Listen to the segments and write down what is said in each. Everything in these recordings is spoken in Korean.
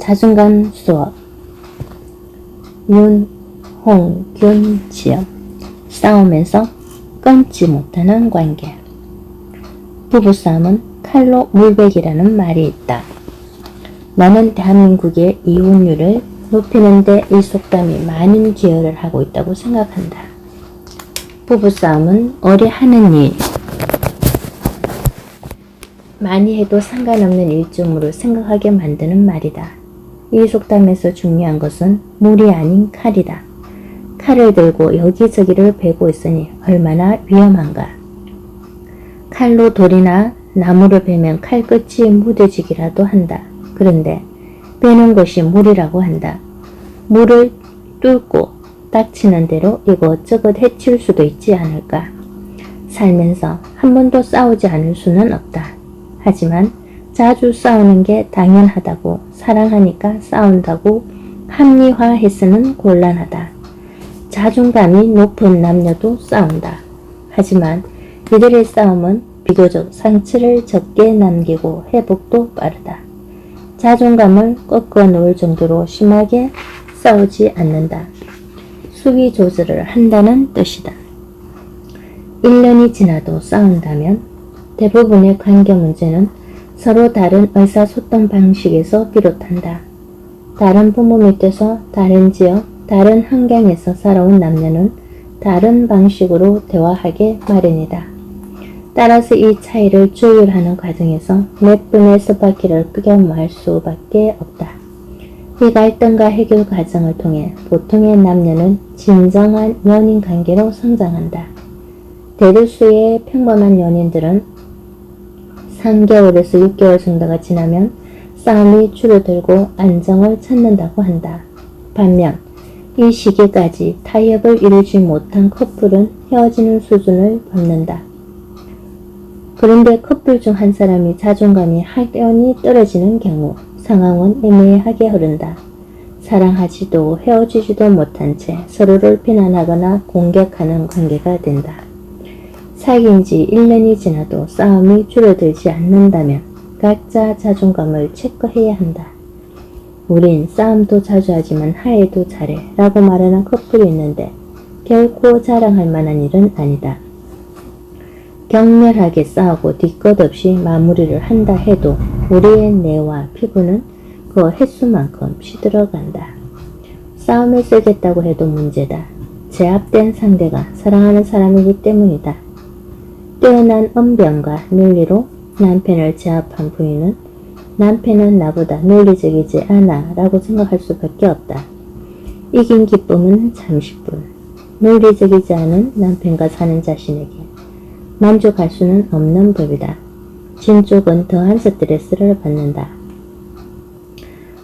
자존감 수업 윤홍균 지음 싸움에서 끊지 못하는 관계. 부부싸움은 칼로 물베기라는 말이 있다. 나는 대한민국의 이혼율을 높이는 데 이 속담이 많은 기여를 하고 있다고 생각한다. 부부싸움은 오래 하는 일, 많이 해도 상관없는 일쯤으로 생각하게 만드는 말이다. 이 속담에서 중요한 것은 물이 아닌 칼이다. 칼을 들고 여기저기를 베고 있으니 얼마나 위험한가. 칼로 돌이나 나무를 베면 칼끝이 무뎌지기라도 한다. 그런데 베는 것이 물이라고 한다. 물을 뚫고 닥치는 대로 이것저것 해칠 수도 있지 않을까. 살면서 한 번도 싸우지 않을 수는 없다. 하지만 자주 싸우는 게 당연하다고, 사랑하니까 싸운다고 합리화해서는 곤란하다. 자존감이 높은 남녀도 싸운다. 하지만 이들의 싸움은 비교적 상처를 적게 남기고 회복도 빠르다. 자존감을 꺾어 놓을 정도로 심하게 싸우지 않는다. 수위 조절을 한다는 뜻이다. 1년이 지나도 싸운다면 대부분의 관계 문제는 서로 다른 의사소통 방식에서 비롯한다. 다른 부모 밑에서 다른 지역, 다른 환경에서 살아온 남녀는 다른 방식으로 대화하게 마련이다. 따라서 이 차이를 조율하는 과정에서 몇 분의 스파키를 끄겨말 수밖에 없다. 이 갈등과 해결 과정을 통해 보통의 남녀는 진정한 연인 관계로 성장한다. 대다수의 평범한 연인들은 3개월에서 6개월 정도가 지나면 싸움이 줄어들고 안정을 찾는다고 한다. 반면 이 시기까지 타협을 이루지 못한 커플은 헤어지는 수준을 밟는다. 그런데 커플 중 한 사람이 자존감이 확연히 떨어지는 경우 상황은 애매하게 흐른다. 사랑하지도 헤어지지도 못한 채 서로를 비난하거나 공격하는 관계가 된다. 사귄 지 1년이 지나도 싸움이 줄어들지 않는다면 각자 자존감을 체크해야 한다. 우린 싸움도 자주 하지만 화해도 잘해 라고 말하는 커플이 있는데 결코 자랑할 만한 일은 아니다. 격렬하게 싸우고 뒤끝 없이 마무리를 한다 해도 우리의 뇌와 피부는 그 횟수만큼 시들어간다. 싸움을 쓰겠다고 해도 문제다. 제압된 상대가 사랑하는 사람이기 때문이다. 뛰어난 언변과 논리로 남편을 제압한 부인은 남편은 나보다 논리적이지 않아 라고 생각할 수밖에 없다. 이긴 기쁨은 잠시뿐. 논리적이지 않은 남편과 사는 자신에게 만족할 수는 없는 법이다. 진 쪽은 더한 스트레스를 받는다.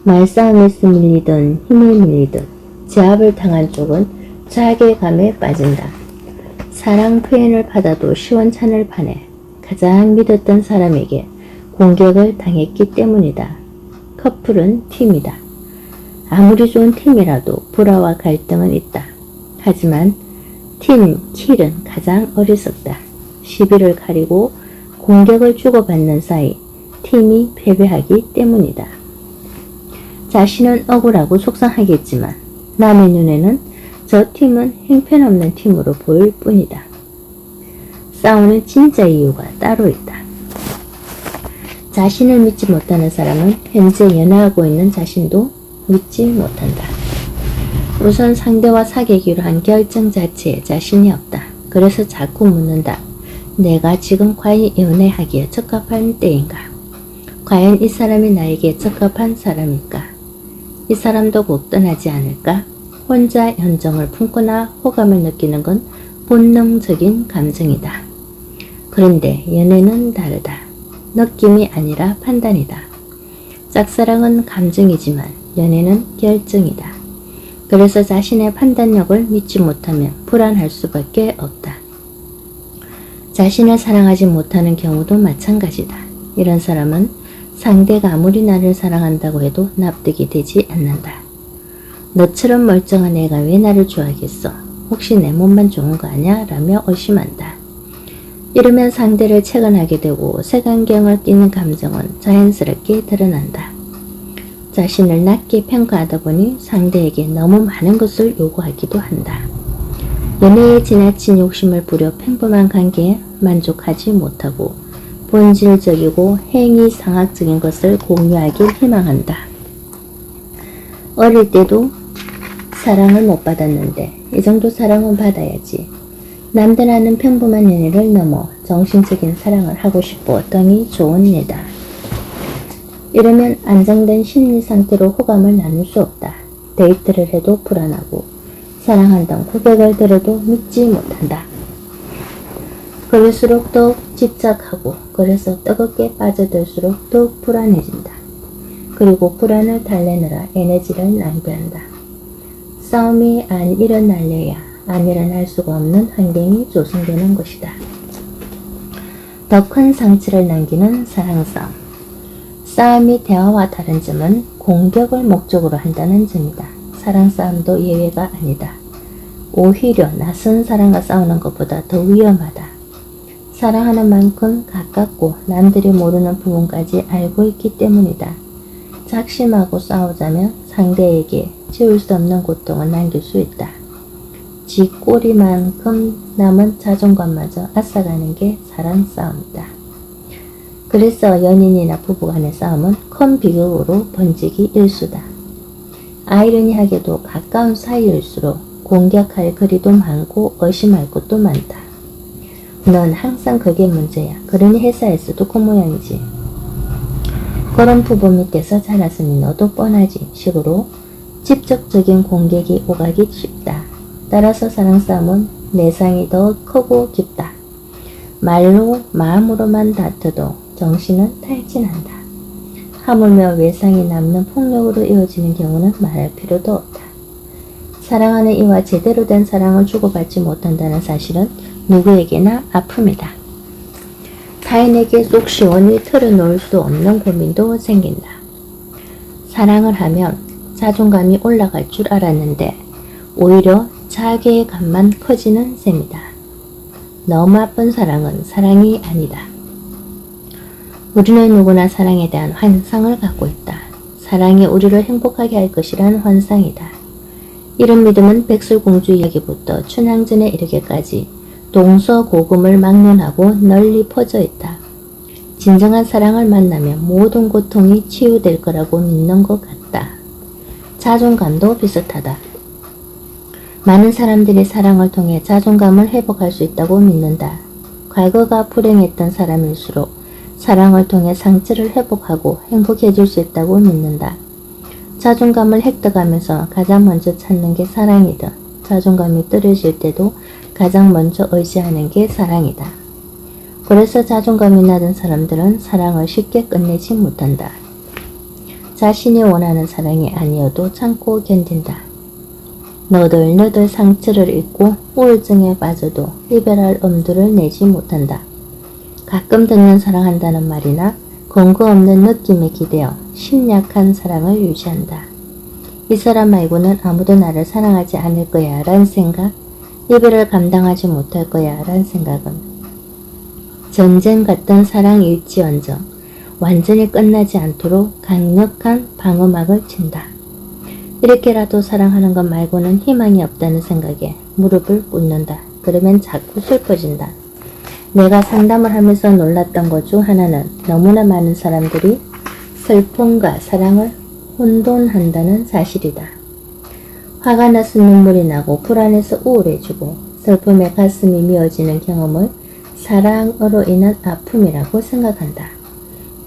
말싸움에서 밀리든 힘을 밀리든 제압을 당한 쪽은 자괴감에 빠진다. 사랑 표현을 받아도 시원찮을 판에 가장 믿었던 사람에게 공격을 당했기 때문이다. 커플은 팀이다. 아무리 좋은 팀이라도 불화와 갈등은 있다. 하지만 팀 킬은 가장 어리석다. 시비를 가리고 공격을 주고받는 사이 팀이 패배하기 때문이다. 자신은 억울하고 속상하겠지만 남의 눈에는 저 팀은 형편없는 팀으로 보일 뿐이다. 싸우는 진짜 이유가 따로 있다. 자신을 믿지 못하는 사람은 현재 연애하고 있는 자신도 믿지 못한다. 우선 상대와 사귀기로 한 결정 자체에 자신이 없다. 그래서 자꾸 묻는다. 내가 지금 과연 연애하기에 적합한 때인가? 과연 이 사람이 나에게 적합한 사람일까? 이 사람도 곧 떠나지 않을까? 혼자 연정을 품거나 호감을 느끼는 건 본능적인 감정이다. 그런데 연애는 다르다. 느낌이 아니라 판단이다. 짝사랑은 감정이지만 연애는 결정이다. 그래서 자신의 판단력을 믿지 못하면 불안할 수밖에 없다. 자신을 사랑하지 못하는 경우도 마찬가지다. 이런 사람은 상대가 아무리 나를 사랑한다고 해도 납득이 되지 않는다. 너처럼 멀쩡한 애가 왜 나를 좋아하겠어? 혹시 내 몸만 좋은 거 아냐? 라며 의심한다. 이러면 상대를 채간하게 되고 색안경을 끼는 감정은 자연스럽게 드러난다. 자신을 낮게 평가하다 보니 상대에게 너무 많은 것을 요구하기도 한다. 연애에 지나친 욕심을 부려 평범한 관계에 만족하지 못하고 본질적이고 행위상학적인 것을 공유하길 희망한다. 어릴 때도 사랑을 못 받았는데 이 정도 사랑은 받아야지. 남들 하는 평범한 연애를 넘어 정신적인 사랑을 하고 싶어 덩이 좋은 예다. 이러면 안정된 심리 상태로 호감을 나눌 수 없다. 데이트를 해도 불안하고 사랑한다는 고백을 들어도 믿지 못한다. 그럴수록 더욱 집착하고 그래서 뜨겁게 빠져들수록 더욱 불안해진다. 그리고 불안을 달래느라 에너지를 낭비한다. 싸움이 안 일어나려야 안 일어날 수가 없는 환경이 조성되는 것이다. 더 큰 상처를 남기는 사랑싸움. 싸움이 대화와 다른 점은 공격을 목적으로 한다는 점이다. 사랑싸움도 예외가 아니다. 오히려 낯선 사람과 싸우는 것보다 더 위험하다. 사랑하는 만큼 가깝고 남들이 모르는 부분까지 알고 있기 때문이다. 작심하고 싸우자면 상대에게 지울 수 없는 고통을 남길 수 있다. 지 꼬리만큼 남은 자존감마저 앗아가는 게 사랑싸움이다. 그래서 연인이나 부부간의 싸움은 큰 비극으로 번지기 일수다. 아이러니하게도 가까운 사이일수록 공격할 거리도 많고 의심할 것도 많다. 넌 항상 그게 문제야. 그러니 회사에서도 그 모양이지. 그런 부부 밑에서 자랐으니 너도 뻔하지 식으로 직접적인 공격이 오가기 쉽다. 따라서 사랑싸움은 내상이 더 크고 깊다. 말로 마음으로만 다투도 정신은 탈진한다. 하물며 외상이 남는 폭력으로 이어지는 경우는 말할 필요도 없다. 사랑하는 이와 제대로 된 사랑을 주고받지 못한다는 사실은 누구에게나 아픔이다. 타인에게 속 시원히 털어놓을 수 없는 고민도 생긴다. 사랑을 하면 자존감이 올라갈 줄 알았는데 오히려 자괴감만 커지는 셈이다. 너무 아픈 사랑은 사랑이 아니다. 우리는 누구나 사랑에 대한 환상을 갖고 있다. 사랑이 우리를 행복하게 할 것이란 환상이다. 이런 믿음은 백설공주 이야기부터 춘향전에 이르기까지 동서고금을 막론하고 널리 퍼져 있다. 진정한 사랑을 만나면 모든 고통이 치유될 거라고 믿는 것 같다. 자존감도 비슷하다. 많은 사람들이 사랑을 통해 자존감을 회복할 수 있다고 믿는다. 과거가 불행했던 사람일수록 사랑을 통해 상처를 회복하고 행복해질 수 있다고 믿는다. 자존감을 획득하면서 가장 먼저 찾는 게 사랑이다. 자존감이 떨어질 때도 가장 먼저 의지하는 게 사랑이다. 그래서 자존감이 낮은 사람들은 사랑을 쉽게 끝내지 못한다. 자신이 원하는 사랑이 아니어도 참고 견딘다. 너덜너덜 상처를 입고 우울증에 빠져도 이별할 엄두를 내지 못한다. 가끔 듣는 사랑한다는 말이나 근거 없는 느낌에 기대어 심약한 사랑을 유지한다. 이 사람 말고는 아무도 나를 사랑하지 않을 거야 라는 생각, 이별을 감당하지 못할 거야 라는 생각은 전쟁 같던 사랑일지언정 완전히 끝나지 않도록 강력한 방어막을 친다. 이렇게라도 사랑하는 것 말고는 희망이 없다는 생각에 무릎을 꿇는다. 그러면 자꾸 슬퍼진다. 내가 상담을 하면서 놀랐던 것 중 하나는 너무나 많은 사람들이 슬픔과 사랑을 혼돈한다는 사실이다. 화가 나서 눈물이 나고 불안해서 우울해지고 슬픔에 가슴이 미어지는 경험을 사랑으로 인한 아픔이라고 생각한다.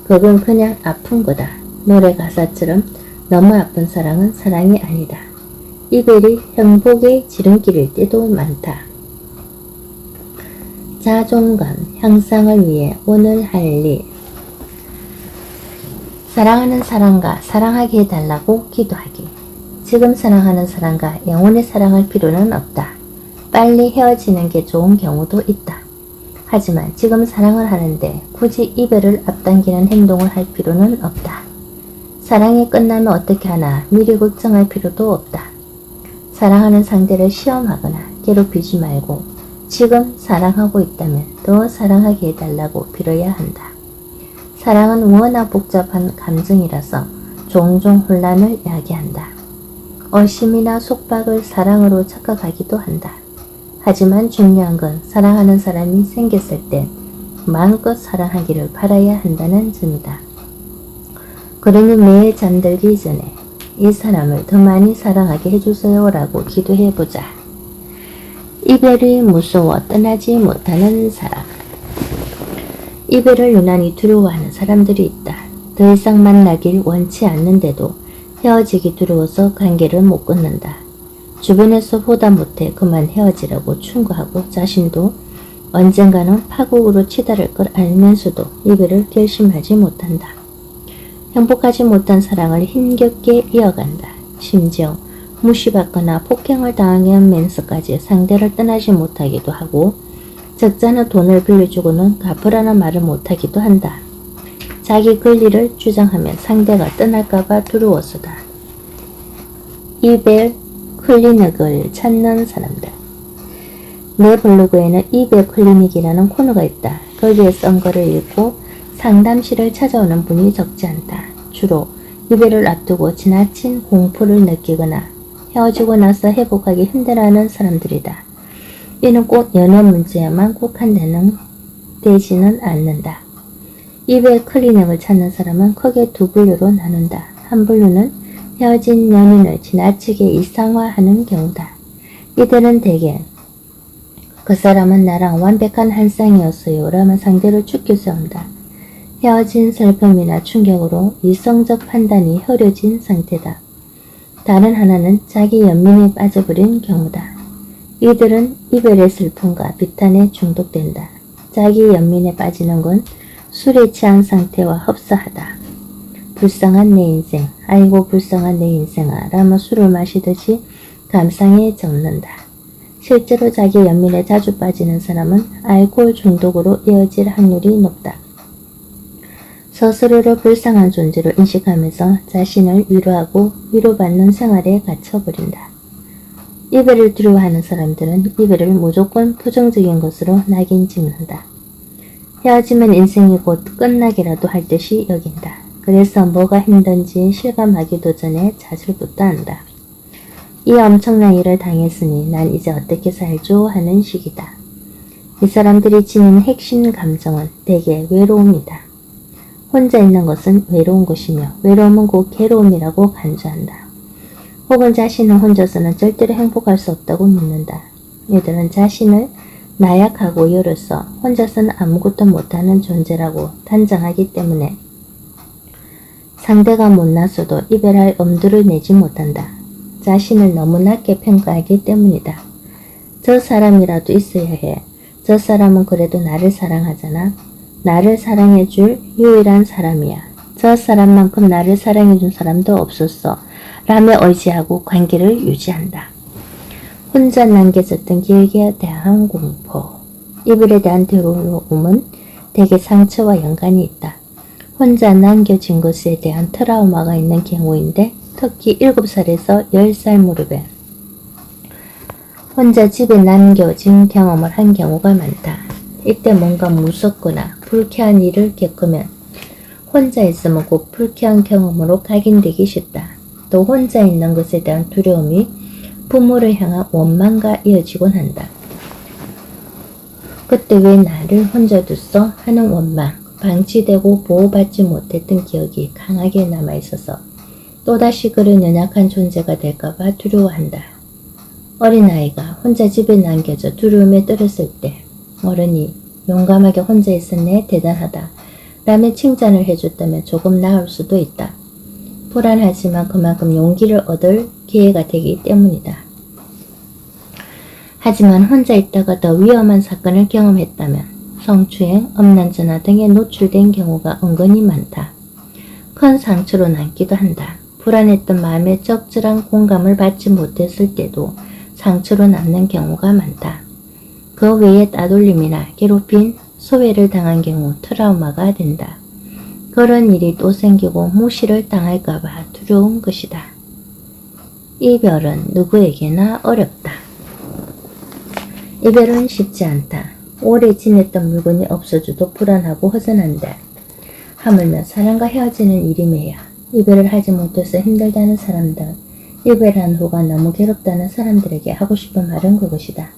그건 그냥 아픈 거다. 노래 가사처럼 너무 아픈 사랑은 사랑이 아니다. 이별이 행복의 지름길일 때도 많다. 자존감 향상을 위해 오늘 할 일. 사랑하는 사람과 사랑하게 해달라고 기도하기. 지금 사랑하는 사람과 영원히 사랑할 필요는 없다. 빨리 헤어지는 게 좋은 경우도 있다. 하지만 지금 사랑을 하는데 굳이 이별을 앞당기는 행동을 할 필요는 없다. 사랑이 끝나면 어떻게 하나 미리 걱정할 필요도 없다. 사랑하는 상대를 시험하거나 괴롭히지 말고 지금 사랑하고 있다면 더 사랑하게 해달라고 빌어야 한다. 사랑은 워낙 복잡한 감정이라서 종종 혼란을 야기한다. 의심이나 속박을 사랑으로 착각하기도 한다. 하지만 중요한 건 사랑하는 사람이 생겼을 땐 마음껏 사랑하기를 바라야 한다는 점이다. 그러니 매일 잠들기 전에 이 사람을 더 많이 사랑하게 해주세요 라고 기도해보자. 이별이 무서워 떠나지 못하는 사람. 이별을 유난히 두려워하는 사람들이 있다. 더 이상 만나길 원치 않는데도 헤어지기 두려워서 관계를 못 끊는다. 주변에서 보다 못해 그만 헤어지라고 충고하고 자신도 언젠가는 파국으로 치달을 걸 알면서도 이별을 결심하지 못한다. 행복하지 못한 사랑을 힘겹게 이어간다. 심지어 무시받거나 폭행을 당하면서까지 상대를 떠나지 못하기도 하고 적잖은 돈을 빌려주고는 갚으라는 말을 못하기도 한다. 자기 권리를 주장하면 상대가 떠날까봐 두려워서다. 이별 클리닉을 찾는 사람들. 내 블로그에는 이별 클리닉이라는 코너가 있다. 거기에 쓴 글을 읽고 상담실을 찾아오는 분이 적지 않다. 주로 이별을 앞두고 지나친 공포를 느끼거나 헤어지고 나서 회복하기 힘들어하는 사람들이다. 이는 꼭 연애 문제에만 되지는 않는다. 이별 클리닉을 찾는 사람은 크게 두 분류로 나눈다. 한 분류는 헤어진 연인을 지나치게 이상화하는 경우다. 이들은 대개 그 사람은 나랑 완벽한 한 쌍이었어요 라며 상대를 죽게 세운다. 헤어진 슬픔이나 충격으로 이성적 판단이 흐려진 상태다. 다른 하나는 자기 연민에 빠져버린 경우다. 이들은 이별의 슬픔과 비탄에 중독된다. 자기 연민에 빠지는 건 술에 취한 상태와 흡사하다. 불쌍한 내 인생, 아이고 불쌍한 내 인생아 라며 술을 마시듯이 감상에 젖는다. 실제로 자기 연민에 자주 빠지는 사람은 알코올 중독으로 이어질 확률이 높다. 스스로를 불쌍한 존재로 인식하면서 자신을 위로하고 위로받는 생활에 갇혀버린다. 이별을 두려워하는 사람들은 이별을 무조건 부정적인 것으로 낙인 찍는다. 헤어지면 인생이 곧 끝나기라도 할 듯이 여긴다. 그래서 뭐가 힘든지 실감하기도 전에 자살부터 한다. 이 엄청난 일을 당했으니 난 이제 어떻게 살죠 하는 식이다. 이 사람들이 지닌 핵심 감정은 대개 외로움이다. 혼자 있는 것은 외로운 것이며 외로움은 곧 괴로움이라고 간주한다. 혹은 자신은 혼자서는 절대로 행복할 수 없다고 믿는다. 이들은 자신을 나약하고 여로서 혼자서는 아무것도 못하는 존재라고 단정하기 때문에 상대가 못났어도 이별할 엄두를 내지 못한다. 자신을 너무 낮게 평가하기 때문이다. 저 사람이라도 있어야 해. 저 사람은 그래도 나를 사랑하잖아. 나를 사랑해줄 유일한 사람이야. 저 사람만큼 나를 사랑해준 사람도 없었어. 라며 의지하고 관계를 유지한다. 혼자 남겨졌던 기억에 대한 공포. 이별에 대한 두려움은 대개 상처와 연관이 있다. 혼자 남겨진 것에 대한 트라우마가 있는 경우인데 특히 7살에서 10살 무렵에 혼자 집에 남겨진 경험을 한 경우가 많다. 이때 뭔가 무섭거나 불쾌한 일을 겪으면 혼자 있으면 곧 불쾌한 경험으로 각인되기 쉽다. 또 혼자 있는 것에 대한 두려움이 부모를 향한 원망과 이어지곤 한다. 그때 왜 나를 혼자 뒀어? 하는 원망, 방치되고 보호받지 못했던 기억이 강하게 남아있어서 또다시 그런 연약한 존재가 될까봐 두려워한다. 어린아이가 혼자 집에 남겨져 두려움에 떨었을 때 어른이 용감하게 혼자 있었네 대단하다 라며 칭찬을 해줬다면 조금 나을 수도 있다. 불안하지만 그만큼 용기를 얻을 기회가 되기 때문이다. 하지만 혼자 있다가 더 위험한 사건을 경험했다면 성추행, 음란전화 등에 노출된 경우가 은근히 많다. 큰 상처로 남기도 한다. 불안했던 마음에 적절한 공감을 받지 못했을 때도 상처로 남는 경우가 많다. 그 외에 따돌림이나 괴롭힘, 소외를 당한 경우 트라우마가 된다. 그런 일이 또 생기고 무시를 당할까봐 두려운 것이다. 이별은 누구에게나 어렵다. 이별은 쉽지 않다. 오래 지냈던 물건이 없어져도 불안하고 허전한데 하물며 사람과 헤어지는 일이매야 이별을 하지 못해서 힘들다는 사람들, 이별한 후가 너무 괴롭다는 사람들에게 하고 싶은 말은 그것이다.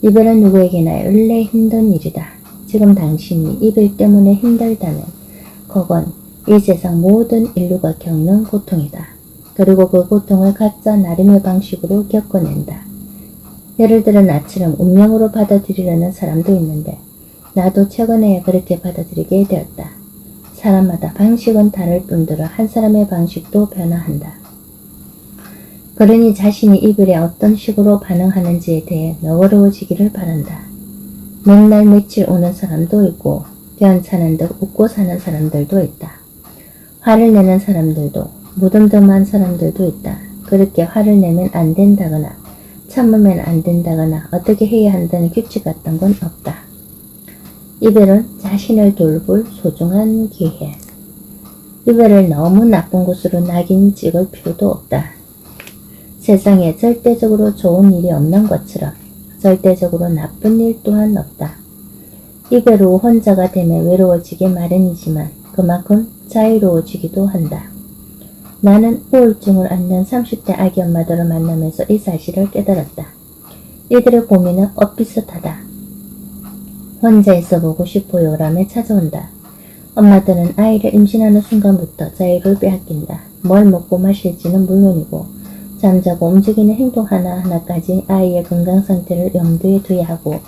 이별은 누구에게나 원래 힘든 일이다. 지금 당신이 이별 때문에 힘들다면 그건 이 세상 모든 인류가 겪는 고통이다. 그리고 그 고통을 각자 나름의 방식으로 겪어낸다. 예를 들어 나처럼 운명으로 받아들이려는 사람도 있는데 나도 최근에 그렇게 받아들이게 되었다. 사람마다 방식은 다를 뿐더러 한 사람의 방식도 변화한다. 그러니 자신이 이별에 어떤 식으로 반응하는지에 대해 너그러워지기를 바란다. 맨날 며칠 우는 사람도 있고 괜찮은 듯 웃고 사는 사람들도 있다. 화를 내는 사람들도 무덤덤한 사람들도 있다. 그렇게 화를 내면 안 된다거나 참으면 안 된다거나 어떻게 해야 한다는 규칙 같은 건 없다. 이별은 자신을 돌볼 소중한 기회. 이별을 너무 나쁜 곳으로 낙인 찍을 필요도 없다. 세상에 절대적으로 좋은 일이 없는 것처럼 절대적으로 나쁜 일 또한 없다. 이별 후 혼자가 되면 외로워지기 마련이지만 그만큼 자유로워지기도 한다. 나는 우울증을 앓는 30대 아기 엄마들을 만나면서 이 사실을 깨달았다. 이들의 고민은 엇비슷하다. 혼자 있어보고 싶어요 라며 찾아온다. 엄마들은 아이를 임신하는 순간부터 자유를 빼앗긴다. 뭘 먹고 마실지는 물론이고 잠자고 움직이는 행동 하나하나까지 아이의 건강 상태를 염두에 둬야 하고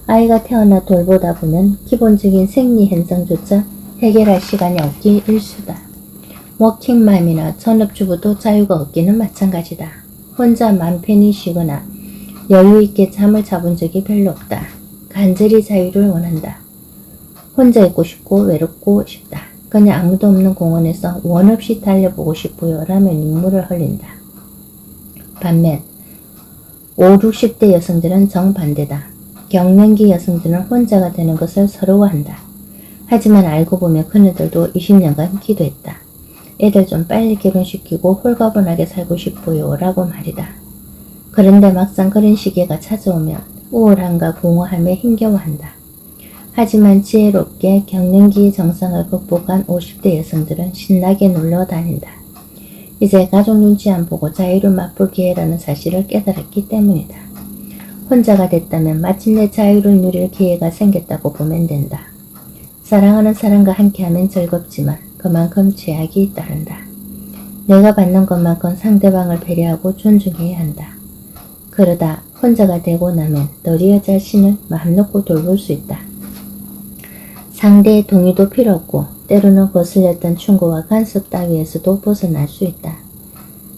아이가 태어나 돌보다 보면 기본적인 생리 현상조차 해결할 시간이 없기 일쑤다. 워킹맘이나 전업주부도 자유가 없기는 마찬가지다. 혼자 맘 편히 쉬거나 여유있게 잠을 자본 적이 별로 없다. 간절히 자유를 원한다. 혼자 있고 싶고 외롭고 싶다. 그냥 아무도 없는 공원에서 원 없이 달려보고 싶어요 라며 눈물을 흘린다. 반면 5, 60대 여성들은 정반대다. 경년기 여성들은 혼자가 되는 것을 서러워한다. 하지만 알고 보면 그녀들도 20년간 기도했다. 애들 좀 빨리 결혼시키고 홀가분하게 살고 싶어요 라고 말이다. 그런데 막상 그런 시기가 찾아오면 우울함과 공허함에 힘겨워한다. 하지만 지혜롭게 경년기의 정상을 극복한 50대 여성들은 신나게 놀러 다닌다. 이제 가족 눈치 안 보고 자유를 맛볼 기회라는 사실을 깨달았기 때문이다. 혼자가 됐다면 마침내 자유를 누릴 기회가 생겼다고 보면 된다. 사랑하는 사람과 함께하면 즐겁지만 그만큼 죄악이 따른다. 내가 받는 것만큼 상대방을 배려하고 존중해야 한다. 그러다 혼자가 되고 나면 너리의 자신을 마음 놓고 돌볼 수 있다. 상대의 동의도 필요 없고 때로는 거슬렸던 충고와 간섭 따위에서도 벗어날 수 있다.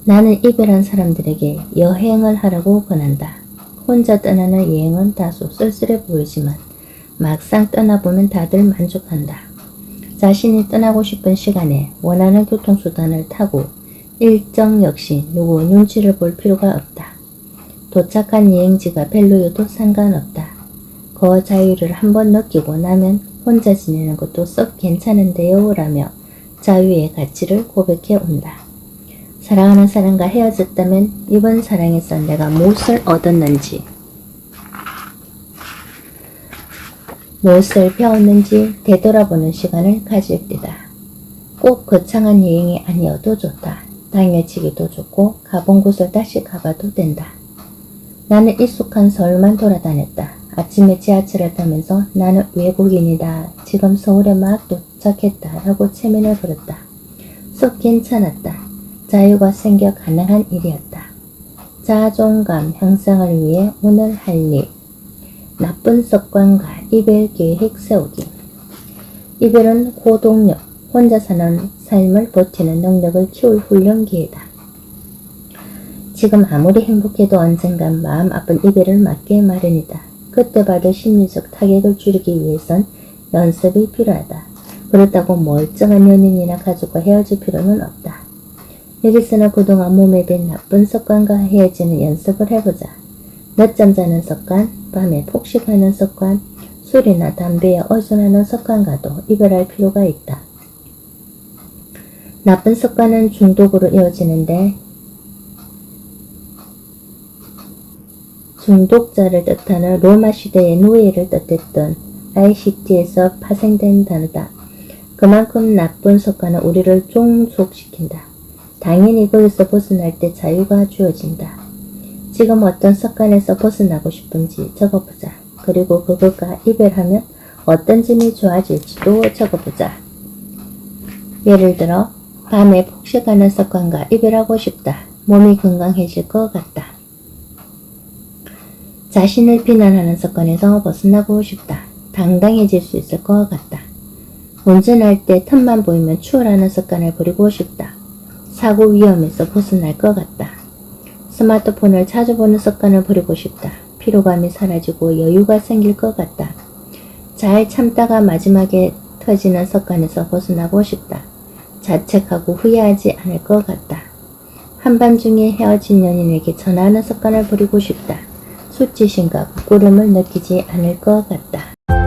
나는 이별한 사람들에게 여행을 하라고 권한다. 혼자 떠나는 여행은 다소 쓸쓸해 보이지만 막상 떠나보면 다들 만족한다. 자신이 떠나고 싶은 시간에 원하는 교통수단을 타고 일정 역시 누구 눈치를 볼 필요가 없다. 도착한 여행지가 별로여도 상관없다. 그 자유를 한번 느끼고 나면 혼자 지내는 것도 썩 괜찮은데요 라며 자유의 가치를 고백해 온다. 사랑하는 사람과 헤어졌다면 이번 사랑에서 내가 무엇을 얻었는지 무엇을 배웠는지 되돌아보는 시간을 가질 때다. 꼭 거창한 여행이 아니어도 좋다. 당일치기도 좋고 가본 곳을 다시 가봐도 된다. 나는 익숙한 서울만 돌아다녔다. 아침에 지하철을 타면서 나는 외국인이다. 지금 서울에 막 도착했다. 라고 체면을 걸었다. 썩 괜찮았다. 자유가 생겨 가능한 일이었다. 자존감 향상을 위해 오늘 할 일. 나쁜 습관과 이별 계획 세우기. 이별은 고동력, 혼자 사는 삶을 버티는 능력을 키울 훈련 기회다. 지금 아무리 행복해도 언젠간 마음 아픈 이별을 맞게 마련이다. 그때 받을 심리적 타격을 줄이기 위해선 연습이 필요하다. 그렇다고 멀쩡한 연인이나 가족과 헤어질 필요는 없다. 여기서는 그동안 몸에 밴 나쁜 습관과 헤어지는 연습을 해보자. 늦잠 자는 습관, 밤에 폭식하는 습관, 술이나 담배에 의존하는 습관과도 이별할 필요가 있다. 나쁜 습관은 중독으로 이어지는데 중독자를 뜻하는 로마 시대의 노예를 뜻했던 ICT에서 파생된 단어다. 그만큼 나쁜 습관은 우리를 종속시킨다. 당연히 거기서 벗어날 때 자유가 주어진다. 지금 어떤 습관에서 벗어나고 싶은지 적어보자. 그리고 그것과 이별하면 어떤 점이 좋아질지도 적어보자. 예를 들어 밤에 폭식하는 습관과 이별하고 싶다. 몸이 건강해질 것 같다. 자신을 비난하는 습관에서 벗어나고 싶다. 당당해질 수 있을 것 같다. 운전할 때 틈만 보이면 추월하는 습관을 버리고 싶다. 사고 위험에서 벗어날 것 같다. 스마트폰을 자주 보는 습관을 버리고 싶다. 피로감이 사라지고 여유가 생길 것 같다. 잘 참다가 마지막에 터지는 습관에서 벗어나고 싶다. 자책하고 후회하지 않을 것 같다. 한밤중에 헤어진 연인에게 전화하는 습관을 버리고 싶다. 수치심과 부끄러움을 느끼지 않을 것 같다.